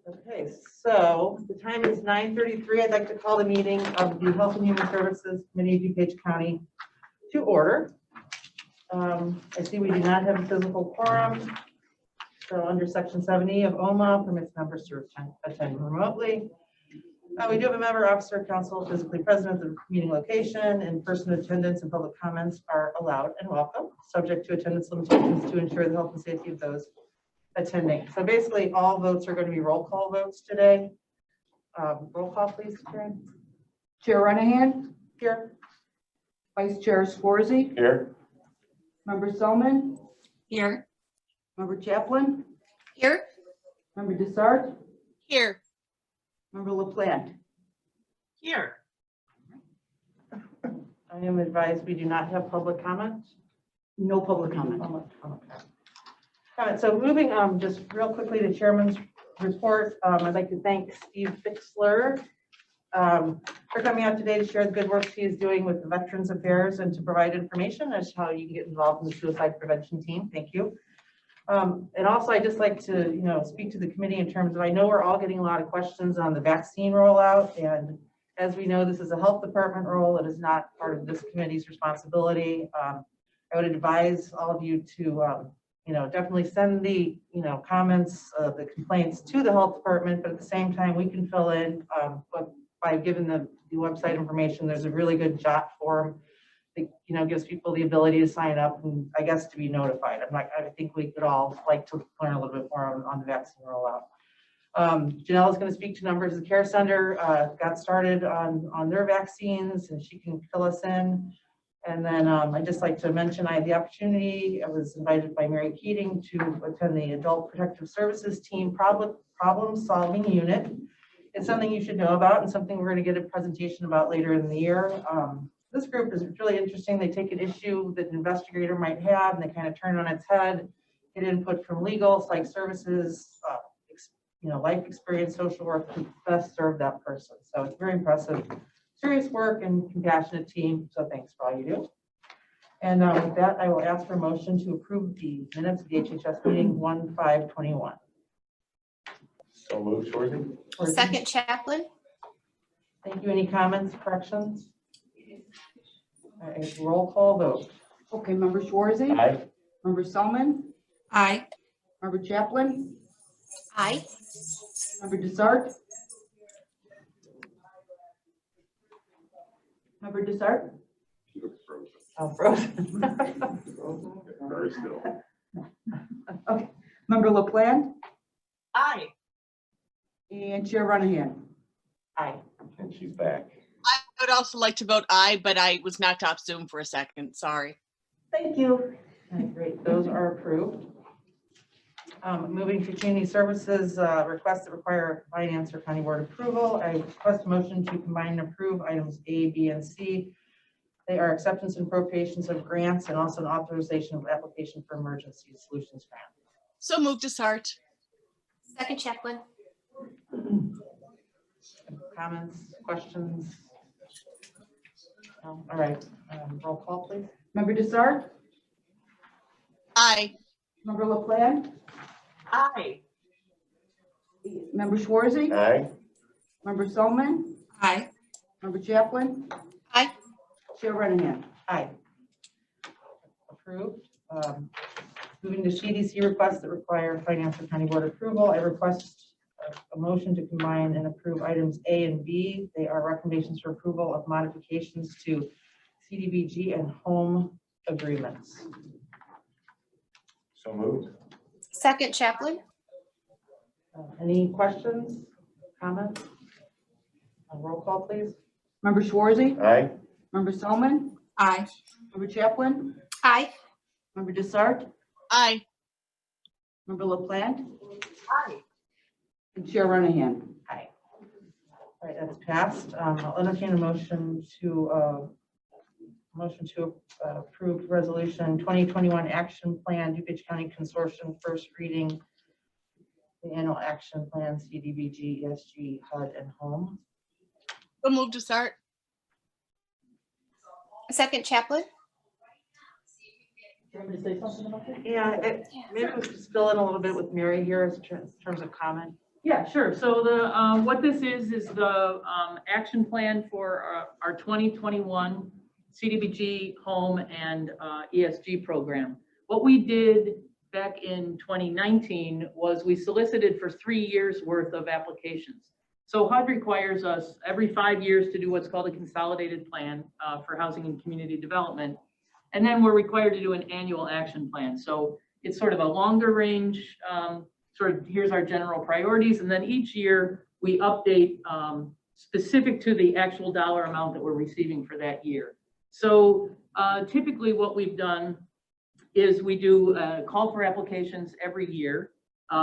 Okay, so the time is 9:33. I'd like to call the meeting of the Health and Human Services Committee of DuPage County to order. I see we do not have a physical quorum. So under Section 70 of OMA permits members to attend remotely. We do have a member, officer, council physically present at the meeting location. In-person attendance and public comments are allowed and welcome, subject to attendance limitations to ensure the health and safety of those attending. So basically all votes are going to be roll call votes today. Roll call, please, Karen. Chair Renahan. Here. Vice Chair Swarzy. Here. Member Selman. Here. Member Chaplin. Here. Member Desart. Here. Member LaPlante. Here. I am advised we do not have public comment. No public comment. So moving just real quickly to Chairman's report, I'd like to thank Steve Fixler for coming out today to share the good work he is doing with the Veterans Affairs and to provide information as to how you can get involved in the suicide prevention team. Thank you. And also I'd just like to, speak to the committee in terms of, I know we're all getting a lot of questions on the vaccine rollout. And as we know, this is a health department role. It is not part of this committee's responsibility. I would advise all of you to, definitely send the, comments, the complaints to the health department, but at the same time, we can fill in by giving the website information. There's a really good jot form that, gives people the ability to sign up and I guess to be notified. I think we could all like to learn a little bit more on the vaccine rollout. Janelle is going to speak to numbers. The Care Center got started on their vaccines and she can fill us in. And then I'd just like to mention I had the opportunity, I was invited by Mary Keating to attend the Adult Protective Services Team Problem Solving Unit. It's something you should know about and something we're going to get a presentation about later in the year. This group is really interesting. They take an issue that an investigator might have and they kind of turn it on its head, get input from legal, psych services, life experience, social work to best serve that person. So it's very impressive. Serious work and compassionate team. So thanks for all you do. And with that, I will ask for a motion to approve the minutes of the HHS meeting 1/5/21. So moved, Swarzy. Second, Chaplin. Thank you. Any comments, corrections? All right, roll call vote. Okay, Member Swarzy. Aye. Member Selman. Aye. Member Chaplin. Aye. Member Desart. Member Desart. She looks frozen. Oh, frozen. Very still. Okay. Member LaPlante. Aye. And Chair Renahan. Aye. And she's back. I would also like to vote aye, but I was knocked off Zoom for a second. Sorry. Thank you. All right, great. Those are approved. Moving to community services, requests that require finance or county board approval. I request a motion to combine and approve items A, B, and C. They are acceptance and appropriations of grants and also an authorization of application for emergency solutions grant. So moved to Sart. Second, Chaplin. Comments, questions? No? All right, roll call, please. Member Desart. Aye. Member LaPlante. Aye. Member Swarzy. Aye. Member Selman. Aye. Member Chaplin. Aye. Chair Renahan. Aye. Approved. Moving to CDC requests that require finance or county board approval. I request a motion to combine and approve items A and B. They are recommendations for approval of modifications to CDBG and home agreements. So moved. Second, Chaplin. Any questions, comments? Roll call, please. Member Swarzy. Aye. Member Selman. Aye. Member Chaplin. Aye. Member Desart. Aye. Member Aye. LaPlante. And Chair Renahan. Aye. All right, that's passed. I'll entertain a motion to approve resolution 2021 action plan, DuPage County Consortium, first reading, the annual action plan, CDBG, ESG, HUD, and home. So moved to Sart. Second, Chaplin. Do you want me to say something about that? Yeah, maybe we should fill in a little bit with Mary here in terms of comment. Yeah, sure. So the, what this is the action plan for our 2021 CDBG home and ESG program. What we did back in 2019 was we solicited for 3 years worth of applications. So HUD requires us every 5 years to do what's called a consolidated plan for housing and community development. And then we're required to do an annual action plan. So it's sort of a longer range, sort of here's our general priorities. And then each year we update specific to the actual dollar amount that we're receiving for that year. So typically what we've done is we do a call for applications every year.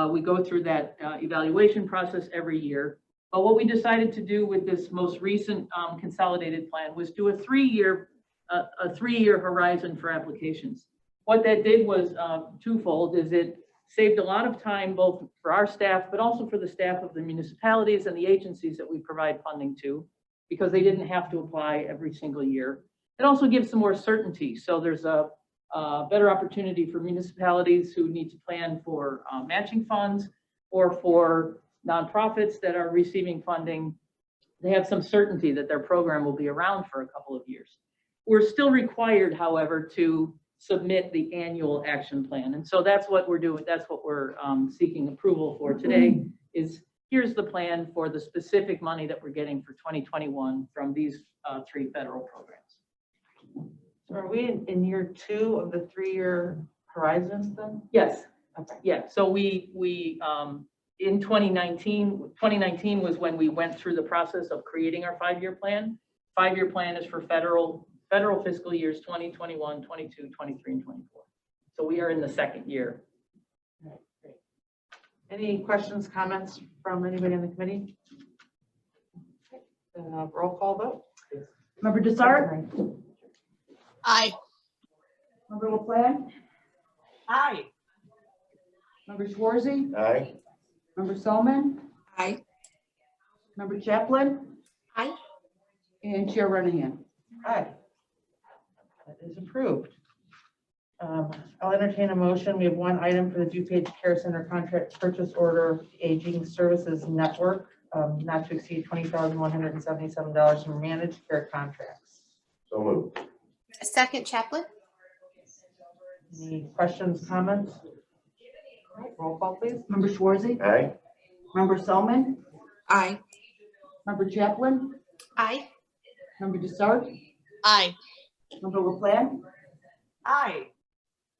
We go through that evaluation process every year. But what we decided to do with this most recent consolidated plan was do a 3-year horizon for applications. What that did was twofold, is it saved a lot of time both for our staff, but also for the staff of the municipalities and the agencies that we provide funding to, because they didn't have to apply every single year. It also gives some more certainty. So there's a better opportunity for municipalities who need to plan for matching funds or for nonprofits that are receiving funding. They have some certainty that their program will be around for a couple of years. We're still required, however, to submit the annual action plan. And so that's what we're doing. That's what we're seeking approval for today, is here's the plan for the specific money that we're getting for 2021 from these 3 federal programs. So are we in year 2 of the 3-year horizons then? Yes. Okay. Yeah. So we in 2019 was when we went through the process of creating our 5-year plan. 5-year plan is for federal fiscal years 2021, 22, 23, and 24. So we are in the 2nd year. All right, great. Any questions, comments from anybody in the committee? Roll call vote. Member Desart? Aye. Member LaPlante? Aye. Member Schwarzy? Aye. Member Solomon? Aye. Member Chaplin? Aye. And Chair Renahan. Aye. That is approved. I'll entertain a motion. We have one item for the DuPage Care Center contract purchase order, Aging Services Network, not to exceed $20,177 for managed care contracts. So moved. Second, Chaplin. Any questions, comments? All right, roll call, please. Member Schwarzy? Aye. Member Solomon? Aye. Member Chaplin? Aye. Member Desart? Aye. Member LaPlante? Aye.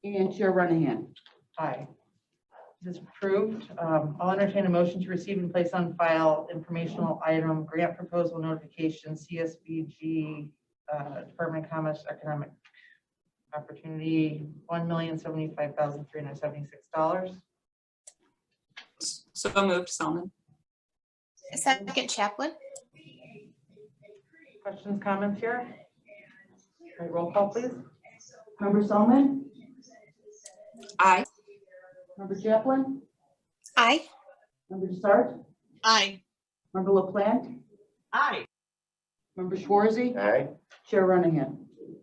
And Chair Renahan. Aye. This is approved. I'll entertain a motion to receive and place on file informational item, grant proposal notification, CSBG, Department of Commerce Economic Opportunity, $1,075,376. So moved, Solomon. Second, Chaplin. Questions, comments here? All right, roll call, please. Member Solomon? Aye. Member Chaplin? Aye. Member Desart? Aye. Member LaPlante? Aye. Member Schwarzy? Aye. Chair Renahan.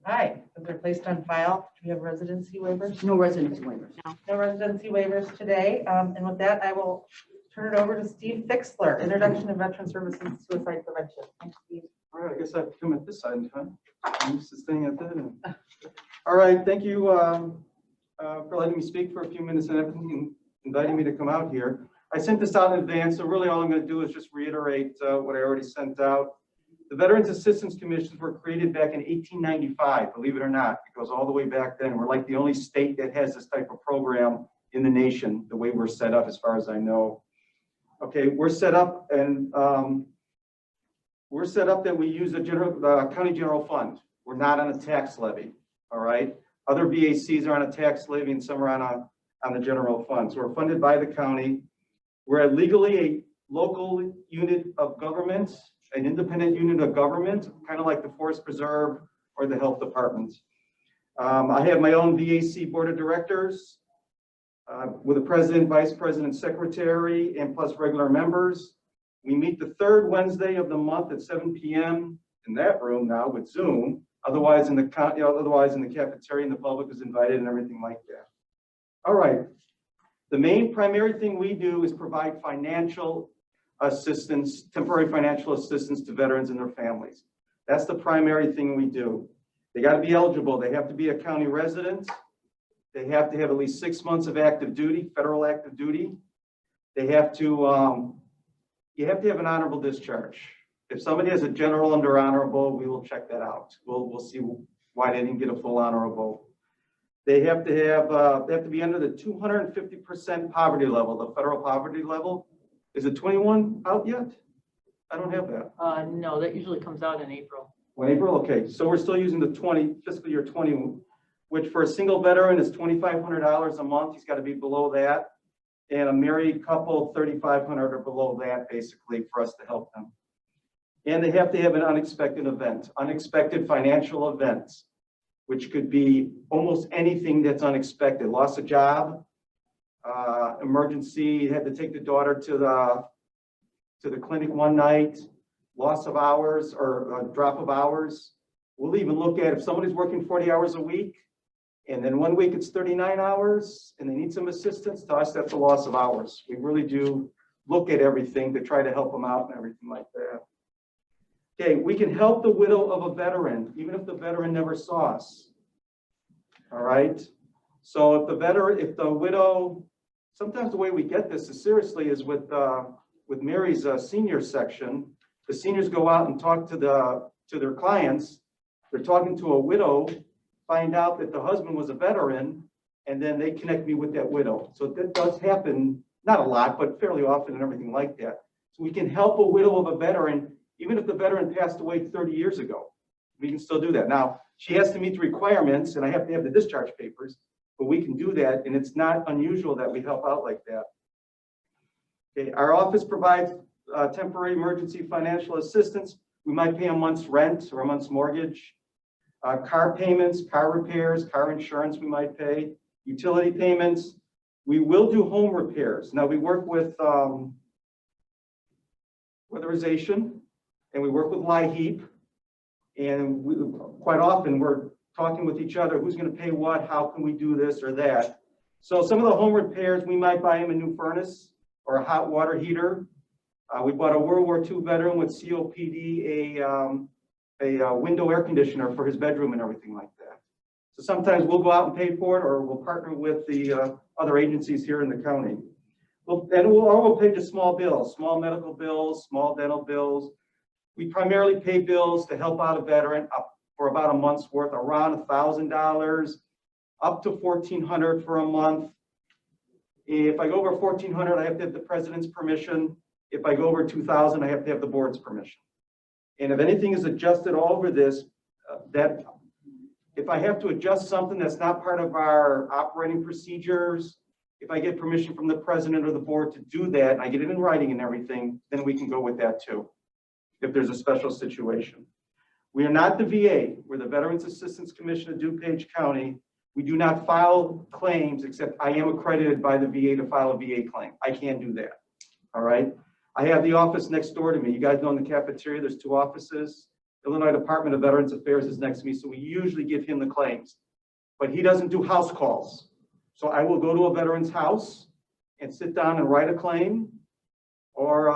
Aye. If they're placed on file, do we have residency waivers? No residency waivers. No residency waivers today. And with that, I will turn it over to Steve Fixler, Introduction to Veteran Services Suicide Prevention. Thanks, Steve. All right, I guess I have to come at this side, huh? I'm used to staying at that end. All right, thank you for letting me speak for a few minutes and inviting me to come out here. I sent this out in advance, so really all I'm going to do is just reiterate what I already sent out. The Veterans Assistance Commissions were created back in 1895, believe it or not. It goes all the way back then. We're like the only state that has this type of program in the nation, the way we're set up, as far as I know. Okay, we're set up and that we use the county general fund. We're not on a tax levy, all right? Other VACs are on a tax levy and some are on the general fund. So we're funded by the county. We're legally a local unit of government, an independent unit of government, kind of like the Forest Preserve or the health department. I have my own VAC board of directors with a president, vice president, secretary, and plus regular members. We meet the 3rd Wednesday of the month at 7 p.m. in that room now with Zoom. Otherwise in the cafeteria, and the public is invited and everything like that. All right. The main primary thing we do is provide financial assistance, temporary financial assistance to veterans and their families. That's the primary thing we do. They got to be eligible. They have to be a county resident. They have to have at least 6 months of active duty, federal active duty. They have to, you have to have an honorable discharge. If somebody has a general under honorable, we will check that out. We'll see why they didn't get a full honorable. They have to be under the 250% poverty level, the federal poverty level. Is it 21 out yet? I don't have that. No, that usually comes out in April. When April, okay, so we're still using the fiscal year 20, which for a single veteran is $2,500 a month. He's got to be below that. And a married couple, $3,500 or below that, basically, for us to help them. And they have to have an unexpected event, unexpected financial events, which could be almost anything that's unexpected. Loss of job, emergency, had to take the daughter to the clinic one night, loss of hours or a drop of hours. We'll even look at if somebody's working 40 hours a week, and then 1 week it's 39 hours, and they need some assistance. To us, that's a loss of hours. We really do look at everything to try to help them out and everything like that. Okay, we can help the widow of a veteran, even if the veteran never saw us. All right. So if the widow, sometimes the way we get this is seriously is with Mary's senior section. The seniors go out and talk to their clients. They're talking to a widow, find out that the husband was a veteran, and then they connect me with that widow. So that does happen, not a lot, but fairly often and everything like that. So we can help a widow of a veteran, even if the veteran passed away 30 years ago. We can still do that. Now, she has to meet the requirements, and I have to have the discharge papers, but we can do that, and it's not unusual that we help out like that. Okay, our office provides temporary emergency financial assistance. We might pay a month's rent or a month's mortgage. Car payments, car repairs, car insurance we might pay, utility payments. We will do home repairs. Now we work with weatherization, and we work with LIHEAP, and quite often we're talking with each other, who's going to pay what, how can we do this or that. So some of the home repairs, we might buy him a new furnace or a hot water heater. We bought a World War II veteran with COPD a window air conditioner for his bedroom and everything like that. So sometimes we'll go out and pay for it, or we'll partner with the other agencies here in the county. We'll pay just small bills, small medical bills, small dental bills. We primarily pay bills to help out a veteran up for about a month's worth, around $1,000, up to $1,400 for a month. If I go over $1,400, I have to have the president's permission. If I go over $2,000, I have to have the board's permission. And if anything is adjusted over this, that if I have to adjust something that's not part of our operating procedures, if I get permission from the president or the board to do that, and I get it in writing and everything, then we can go with that too, if there's a special situation. We are not the VA. We're the Veterans Assistance Commission of DuPage County. We do not file claims, except I am accredited by the VA to file a VA claim. I can do that, all right? I have the office next door to me. You guys know in the cafeteria, there's 2 offices. Illinois Department of Veterans Affairs is next to me, so we usually give him the claims. But he doesn't do house calls. So I will go to a veteran's house and sit down and write a claim, or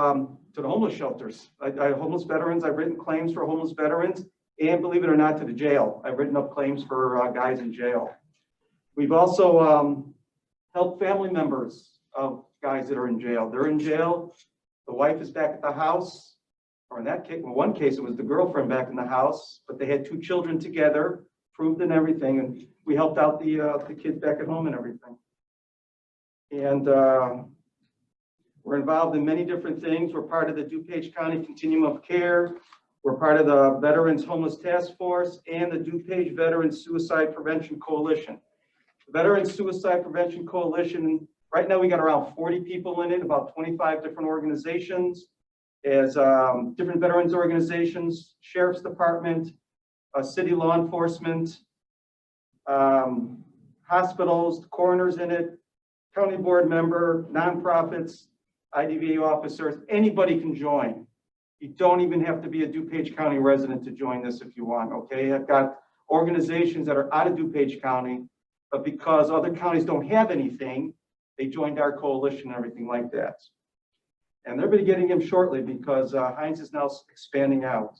to the homeless shelters. Homeless veterans, I've written claims for homeless veterans, and believe it or not, to the jail. I've written up claims for guys in jail. We've also helped family members of guys that are in jail. They're in jail. The wife is back at the house, or in that case, in one case, it was the girlfriend back in the house, but they had 2 children together, proved and everything, and we helped out the kids back at home and everything. And we're involved in many different things. We're part of the DuPage County Continuum of Care. We're part of the Veterans Homeless Task Force and the DuPage Veterans Suicide Prevention Coalition. The Veterans Suicide Prevention Coalition, right now we got around 40 people in it, about 25 different organizations, as different veterans organizations, sheriff's department, city law enforcement, hospitals, coroners in it, county board member, nonprofits, IDVA officers, anybody can join. You don't even have to be a DuPage County resident to join this if you want, okay? I've got organizations that are out of DuPage County, but because other counties don't have anything, they joined our coalition and everything like that. And they're going to be getting him shortly because Heinz is now expanding out.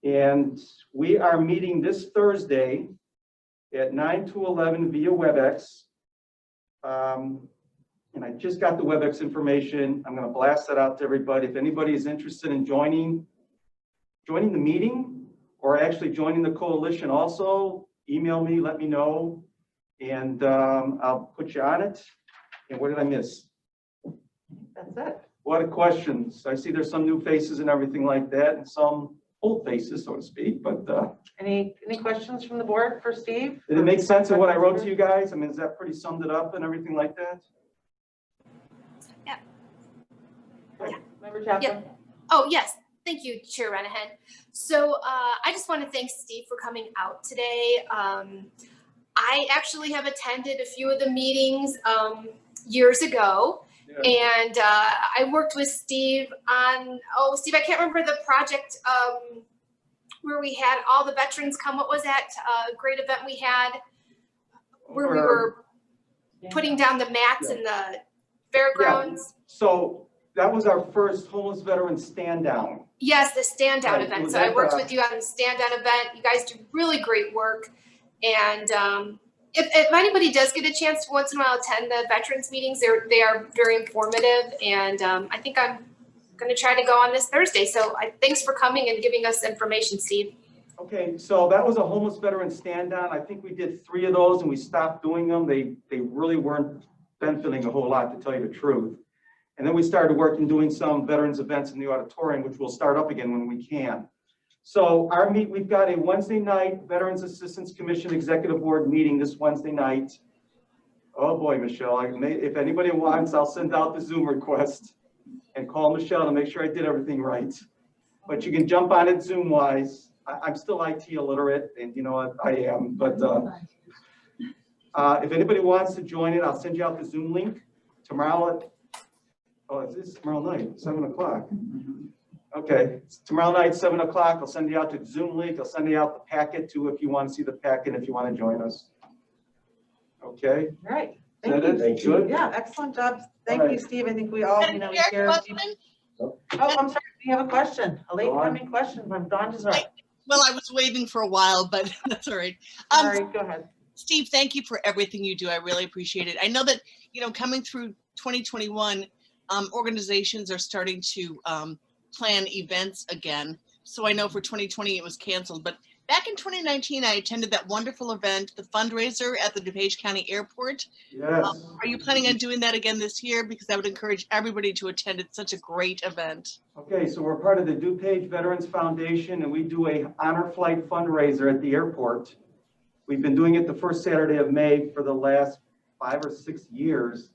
And we are meeting this Thursday at 9 to 11 via WebEx. And I just got the WebEx information. I'm going to blast that out to everybody. If anybody is interested in joining the meeting or actually joining the coalition also, email me, let me know, and I'll put you on it. And what did I miss? That's it. What are questions? I see there's some new faces and everything like that, and some old faces, so to speak, but Any questions from the board for Steve? did it make sense of what I wrote to you guys? I mean, is that pretty summed it up and everything like that? Member Chapman? Oh, yes. Thank you, Chair Renahan. So I just want to thank Steve for coming out today. I actually have attended a few of the meetings years ago. Yeah. And I worked with Steve on, Steve, I can't remember the project where we had all the veterans come. What was that great event we had where we were putting down the mats in the fairgrounds? Yeah. So that was our first homeless veteran stand down. Yes, the Standdown Right. event. So I worked with you on the Standdown event. You guys do really great work. And if anybody does get a chance to once in a while attend the veterans meetings, they are very informative. And I think I'm going to try to go on this Thursday. So thanks for coming and giving us information, Steve. Okay, so that was a homeless veteran stand down. I think we did 3 of those and we stopped doing them. They really weren't benefiting a whole lot, to tell you the truth. And then we started working, doing some veterans events in the auditorium, which will start up again when we can. So we've got a Wednesday night Veterans Assistance Commission Executive Board meeting this Wednesday night. Oh boy, Michelle, if anybody wants, I'll send out the Zoom request and call Michelle to make sure I did everything right. But you can jump on it Zoom wise. I'm still IT illiterate, and you know what, I am. But if anybody wants to join it, I'll send you out the Zoom link tomorrow. It's tomorrow night, 7 o'clock. Okay, it's tomorrow night, 7 o'clock. I'll send you out the Zoom link. I'll send you out the packet too if you want to see the packet, if you want to join us. Okay. All right. Is that it? Good? Yeah, excellent job. Thank All you, right. Steve. I think we all, we share. Oh, I'm sorry. We have a question, a late coming question from Dawn Desart. Well, I was waiting for a while, but that's all right. Sorry, go ahead. Steve, thank you for everything you do. I really appreciate it. I know that, coming through 2021, organizations are starting to plan events again. So I know for 2020 it was canceled, but back in 2019, I attended that wonderful event, the fundraiser at the DuPage County Airport. Yes. Are you planning on doing that again this year? Because I would encourage everybody to attend. It's such a great event. Okay, so we're part of the DuPage Veterans Foundation, and we do a honor flight fundraiser at the airport. We've been doing it the first Saturday of May for the last 5 or 6 years.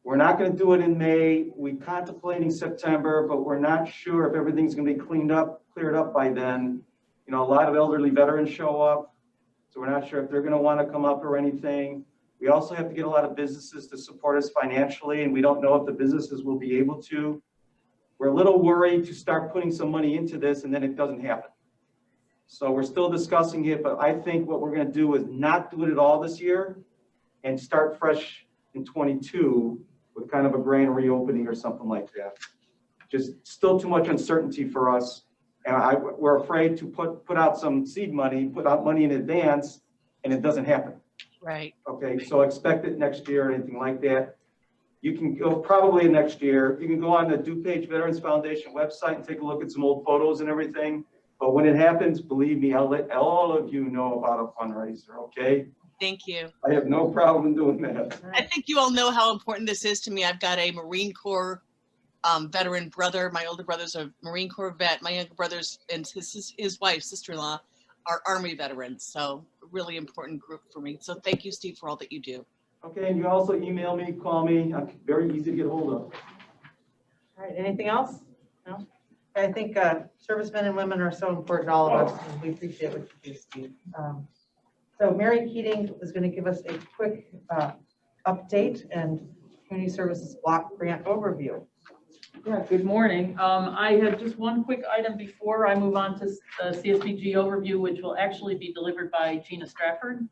We're not going to do it in May. We're contemplating September, but we're not sure if everything's going to be cleared up by then. A lot of elderly veterans show up, so we're not sure if they're going to want to come up or anything. We also have to get a lot of businesses to support us financially, and we don't know if the businesses will be able to. We're a little worried to start putting some money into this, and then it doesn't happen. So we're still discussing it, but I think what we're going to do is not do it at all this year and start fresh in 22 with kind of a grand reopening or something like that. Just still too much uncertainty for us. And we're afraid to put out some seed money, put out money in advance, and it doesn't happen. Right. Okay, so expect it next year or anything like that. You can go probably next year. You can go on the DuPage Veterans Foundation website and take a look at some old photos and everything. But when it happens, believe me, I'll let all of you know about a fundraiser, okay? Thank you. I have no problem doing that. I think you all know how important this is to me. I've got a Marine Corps veteran brother. My older brother's a Marine Corps vet. My younger brother's and his wife, sister-in-law, are Army veterans. So a really important group for me. So thank you, Steve, for all that you do. Okay, and you also email me, call me. I'm very easy to get hold of. All right, anything else? No? I think servicemen and women are so important to all of us, and we appreciate what you do, Steve. So Mary Keating is going to give us a quick update and community services block grant overview. Yeah, good morning. I have just one quick item before I move on to the CSBG overview, which will actually be delivered by Gina Stratford.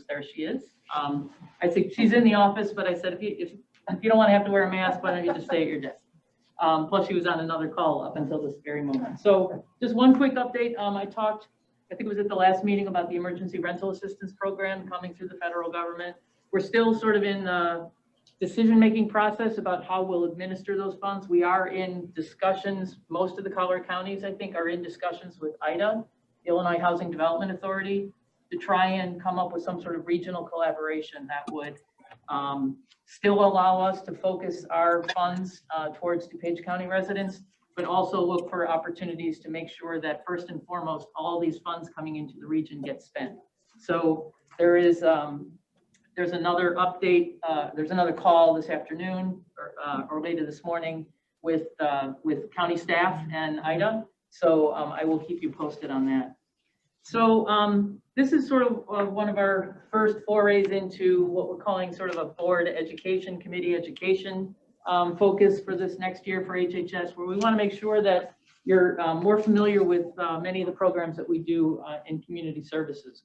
There she is. I think she's in the office, but I said, if you don't want to have to wear a mask, why don't you just stay at your desk? Plus she was on another call up until this very moment. So just one quick update. I talked, I think it was at the last meeting, about the emergency rental assistance program coming through the federal government. We're still sort of in the decision-making process about how we'll administer those funds. We are in discussions, most of the Collier counties, I think, are in discussions with IDA, the Illinois Housing Development Authority, to try and come up with some sort of regional collaboration that would still allow us to focus our funds towards DuPage County residents, but also look for opportunities to make sure that first and foremost, all these funds coming into the region get spent. So there is, there's another update, there's another call this afternoon or later this morning with county staff and IDA. So I will keep you posted on that. So this is sort of one of our first forays into what we're calling sort of a board education, committee education focus for this next year for HHS, where we want to make sure that you're more familiar with many of the programs that we do in community services.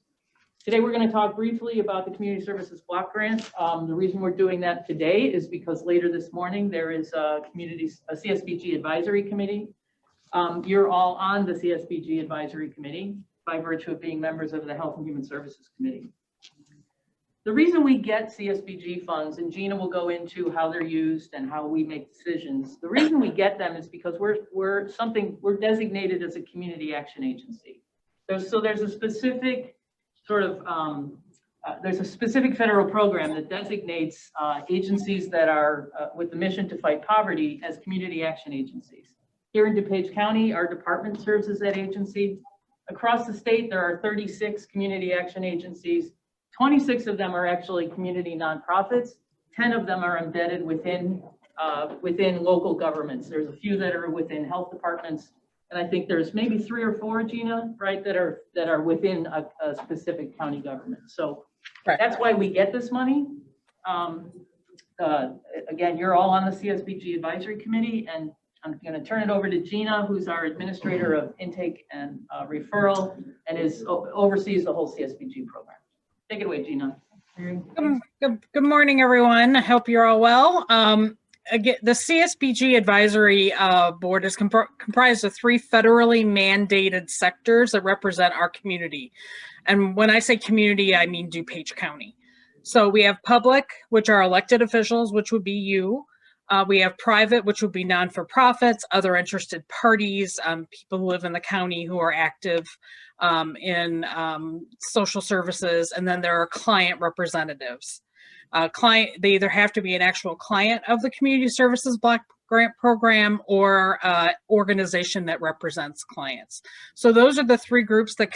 Today, we're going to talk briefly about the Community Services Block Grant. The reason we're doing that today is because later this morning, there is a CSBG Advisory Committee. You're all on the CSBG Advisory Committee by virtue of being members of the Health and Human Services Committee. The reason we get CSBG funds, and Gina will go into how they're used and how we make decisions. The reason we get them is because we're designated as a community action agency. There's a specific sort of, there's a specific federal program that designates agencies that are with the mission to fight poverty as community action agencies. Here in DuPage County, our department serves as that agency. Across the state, there are 36 community action agencies. 26 of them are actually community nonprofits. 10 of them are embedded within local governments. There's a few that are within health departments. And I think there's maybe 3 or 4, Gina, right, that are within a specific county government. So that's why we get this money. Again, you're all on the CSBG Advisory Committee, and I'm going to turn it over to Gina, who's our administrator of intake and referral, and oversees the whole CSBG program. Take it away, Gina. Good morning, everyone. I hope you're all well. Again, the CSBG Advisory Board is comprised of 3 federally mandated sectors that represent our community. And when I say community, I mean DuPage County. So we have public, which are elected officials, which would be you. We have private, which would be non-for-profits, other interested parties, people who live in the county who are active in social services, and then there are client representatives. They either have to be an actual client of the Community Services Block Grant Program or organization that represents clients. So those are the 3 groups that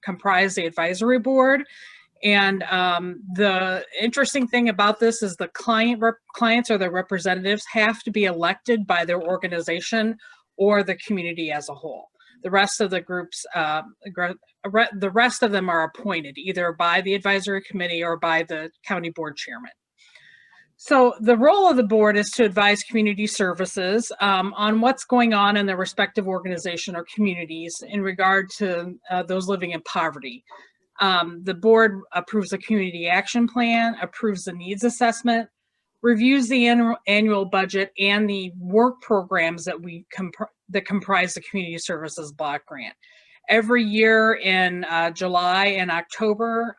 comprise the advisory board. And the interesting thing about this is the clients or the representatives have to be elected by their organization or the community as a whole. The rest of the groups, the rest of them are appointed either by the advisory committee or by the county board chairman. So the role of the board is to advise community services on what's going on in their respective organization or communities in regard to those living in poverty. The board approves a community action plan, approves the needs assessment, reviews the annual budget and the work programs that that comprise the Community Services Block Grant. Every year in July and October,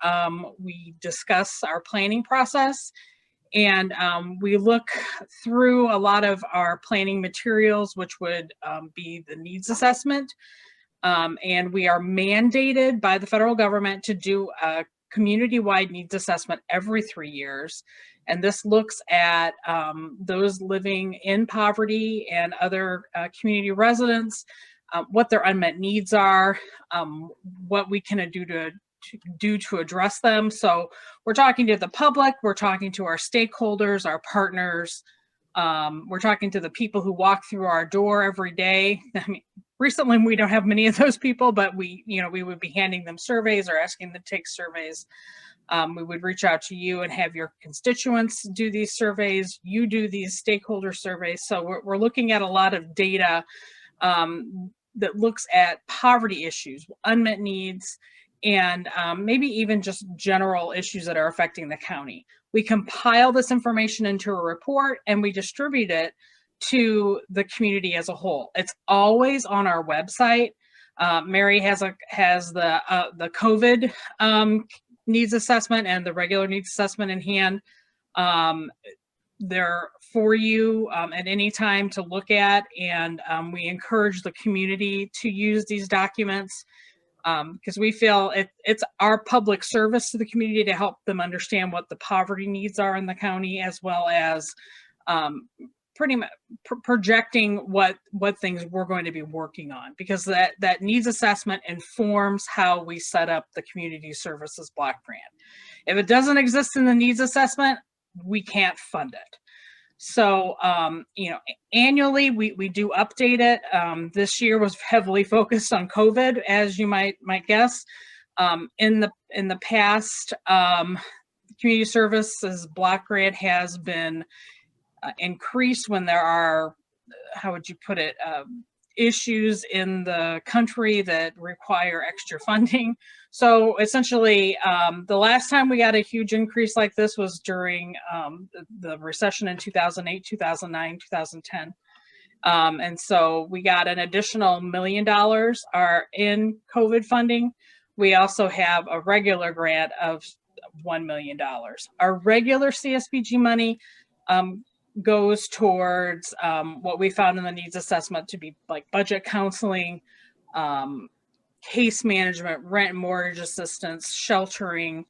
we discuss our planning process, and we look through a lot of our planning materials, which would be the needs assessment. And we are mandated by the federal government to do a community-wide needs assessment every 3 years. And this looks at those living in poverty and other community residents, what their unmet needs are, what we can do to address them. So we're talking to the public, we're talking to our stakeholders, our partners, we're talking to the people who walk through our door every day. I mean, recently we don't have many of those people, but we would be handing them surveys or asking them to take surveys. We would reach out to you and have your constituents do these surveys. You do these stakeholder surveys. So we're looking at a lot of data that looks at poverty issues, unmet needs, and maybe even just general issues that are affecting the county. We compile this information into a report and we distribute it to the community as a whole. It's always on our website. Mary has the COVID needs assessment and the regular needs assessment in hand. They're for you at any time to look at, and we encourage the community to use these documents because we feel it's our public service to the community to help them understand what the poverty needs are in the county, as well as pretty much projecting what things we're going to be working on, because that needs assessment informs how we set up the community services block grant. If it doesn't exist in the needs assessment, we can't fund it. So, annually we do update it. This year was heavily focused on COVID, as you might guess. In the past, community services block grant has been increased when there are, how would you put it, issues in the country that require extra funding. So essentially, the last time we got a huge increase like this was during the recession in 2008, 2009, 2010. And so we got an additional $1 million in COVID funding. We also have a regular grant of $1 million. Our regular CSBG money goes towards what we found in the needs assessment to be like budget counseling, case management, rent and mortgage assistance, sheltering,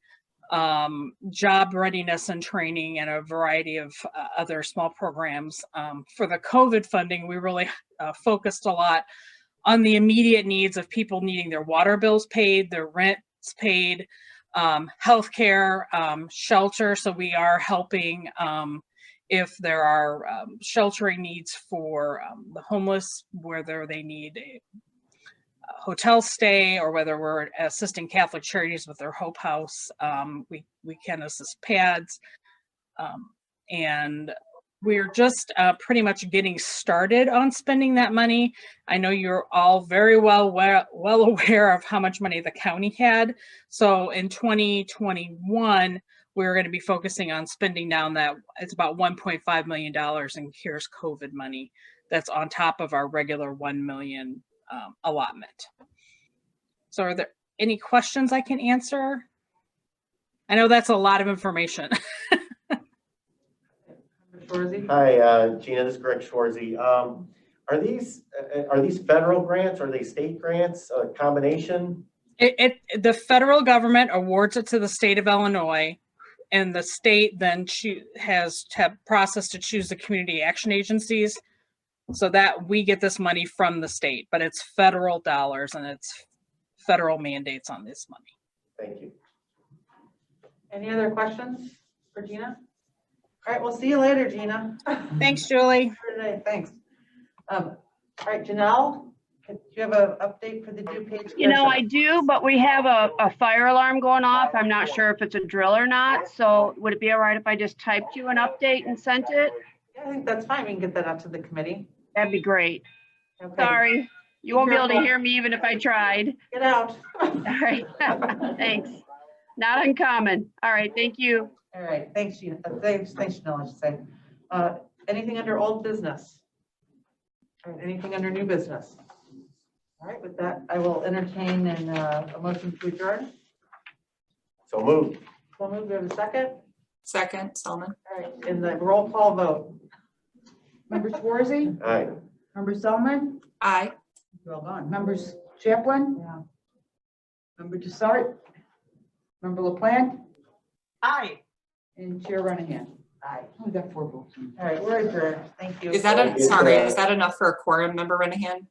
job readiness and training, and a variety of other small programs. For the COVID funding, we really focused a lot on the immediate needs of people needing their water bills paid, their rents paid, healthcare, shelter. So we are helping if there are sheltering needs for the homeless, whether they need a hotel stay or whether we're assisting Catholic Charities with their Hope House, we can assist PADS. And we're just pretty much getting started on spending that money. I know you're all very well aware of how much money the county had. So in 2021, we're going to be focusing on spending down that. It's about $1.5 million in CARES COVID money that's on top of our regular $1 million allotment. So are there any questions I can answer? I know that's a lot of information. Hi, Gina, this is Greg Schwarzy. Are these federal grants? Are they state grants, a combination? The federal government awards it to the state of Illinois, and the state then has process to choose the community action agencies, so that we get this money from the state, but it's federal dollars and it's federal mandates on this money. Thank you. Any other questions for Gina? All right, we'll see you later, Gina. Thanks, Julie. Thanks. All right, Janelle, do you have an update for the DuPage? You know, I do, but we have a fire alarm going off. I'm not sure if it's a drill or not. So would it be all right if I just typed you an update and sent it? Yeah, I think that's fine. We can get that out to the committee. That'd be great. Okay. Sorry. You won't be able to hear me even if I tried. Get out. All right. Thanks. Not uncommon. All right. Thank you. All right. Thanks, Gina. Thanks, Janelle, I should say. Anything under old business? All right, anything under new business? All right, with that, I will entertain a motion to adjourn. So moved. We'll move to a second. Second, Solomon. All right, in the roll call vote. Member Schwarzy, Aye. Member Selman, Aye. well done. Members Chaplin, Yeah. Member Dessart, Member LaPlante, Aye. and Chair Renahan. Aye. We got 4 votes. All right, we're adjourned. Thank you. Is that is that enough for a quorum, Member Renahan?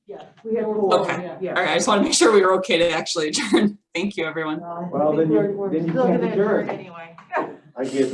Yeah, we have 4. Okay. Yeah. All right, I just want to make sure we were okay to actually adjourn. Thank you, everyone. Well, then you we're then you still can't gonna adjourn. anyway. I get